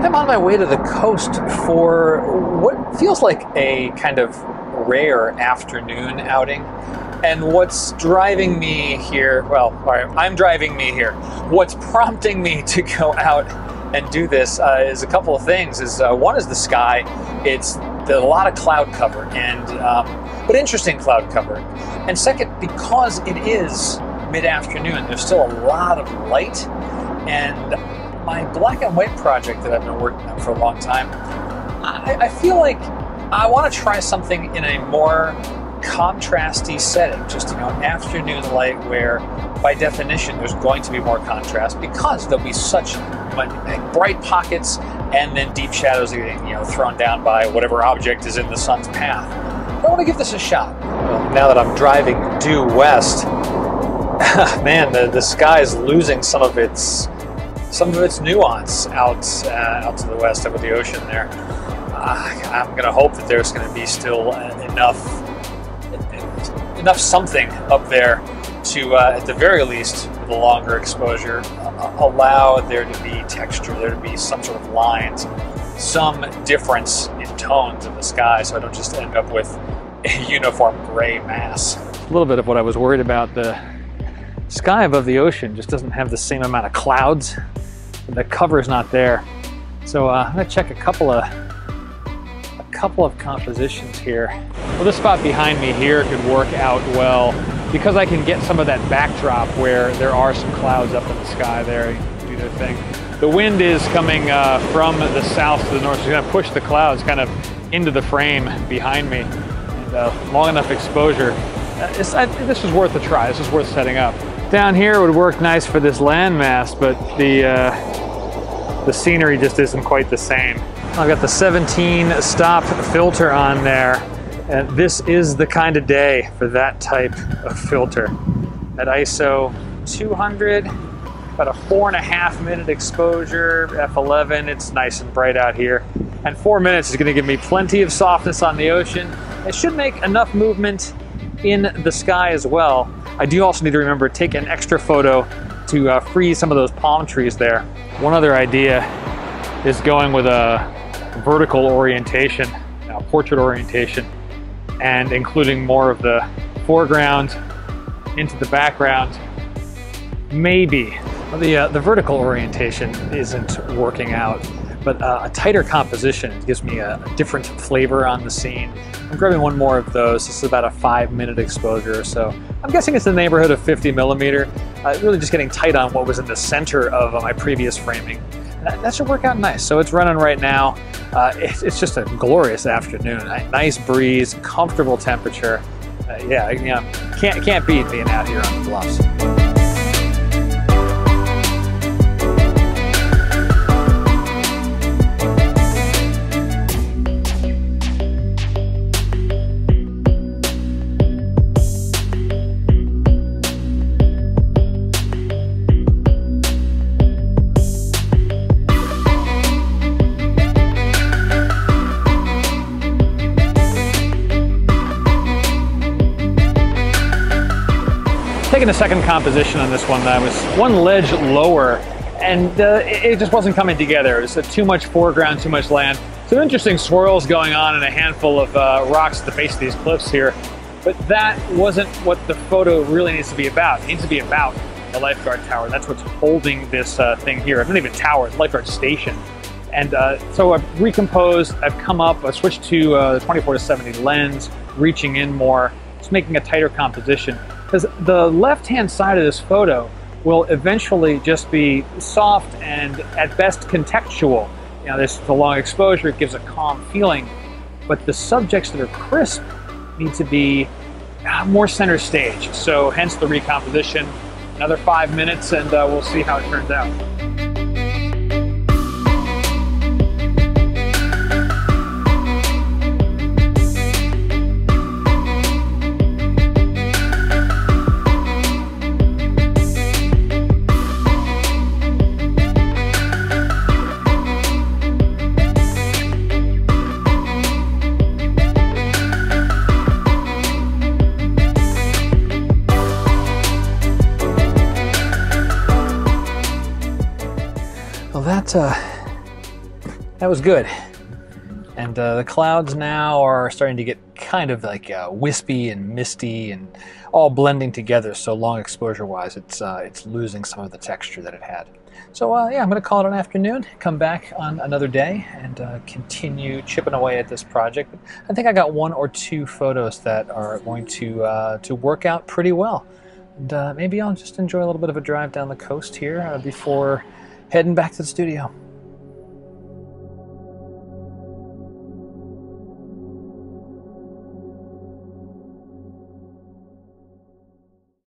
I'm on my way to the coast for what feels like a kind of rare afternoon outing. And what's driving me here, well, I'm driving me here. What's prompting me to go out and do this is a couple of things. One is the sky. There's a lot of cloud cover, but interesting cloud cover. And second, because it is mid-afternoon, there's still a lot of light. And my black and white project that I've been working on for a long time, I feel like I want to try something in a more contrasty setting, just an afternoon light where by definition there's going to be more contrast because there'll be such bright pockets and then deep shadows getting thrown down by whatever object is in the sun's path. I want to give this a shot. Well, now that I'm driving due west, man, the sky is losing some of its nuance out to the west over the ocean there. I'm going to hope that there's going to be still enough something up there to, at the very least, with a longer exposure, allow there to be texture, there to be some sort of lines, some difference in tones in the sky, so I don't just end up with a uniform gray mass. A little bit of what I was worried about, the sky above the ocean just doesn't have the same amount of clouds. The cover's not there. So I'm gonna check a couple of compositions here. Well, this spot behind me here could work out well because I can get some of that backdrop where there are some clouds up in the sky there. You can do their thing. The wind is coming from the south to the north. So it's gonna push the clouds kind of into the frame behind me. And long enough exposure. This is worth a try. This is worth setting up. Down here would work nice for this landmass, but the scenery just isn't quite the same. I've got the 17 stop filter on there, and this is the kind of day for that type of filter. At ISO 200, about a 4.5 minute exposure, f11, it's nice and bright out here. And 4 minutes is gonna give me plenty of softness on the ocean. It should make enough movement in the sky as well. I do also need to remember to take an extra photo to freeze some of those palm trees there. One other idea is going with a vertical orientation, portrait orientation, and including more of the foreground into the background. Maybe. The vertical orientation isn't working out, but a tighter composition gives me a different flavor on the scene. I'm grabbing one more of those. This is about a 5 minute exposure or so. I'm guessing it's in the neighborhood of 50 millimeter. Really just getting tight on what was in the center of my previous framing. That should work out nice. So it's running right now. It's just a glorious afternoon. Nice breeze, comfortable temperature. Can't beat being out here on the bluffs. Taking a second composition on this one, I was one ledge lower, and it just wasn't coming together. It was too much foreground, too much land. Some interesting swirls going on and a handful of rocks at the base of these cliffs here, but that wasn't what the photo really needs to be about. It needs to be about the lifeguard tower. That's what's holding this thing here. It's not even a tower, it's a lifeguard station. And so I've recomposed, I've come up, I switched to the 24-70 lens, reaching in more, just making a tighter composition. Because the left-hand side of this photo will eventually just be soft and at best contextual. This is a long exposure, it gives a calm feeling, but the subjects that are crisp need to be more center stage. So hence the recomposition. Another 5 minutes and we'll see how it turns out. That was good. And the clouds now are starting to get kind of like wispy and misty and all blending together. So long exposure wise, it's losing some of the texture that it had. So yeah, I'm going to call it an afternoon, come back on another day and continue chipping away at this project. I think I got 1 or 2 photos that are going to work out pretty well. And maybe I'll just enjoy a little bit of a drive down the coast here before heading back to the studio.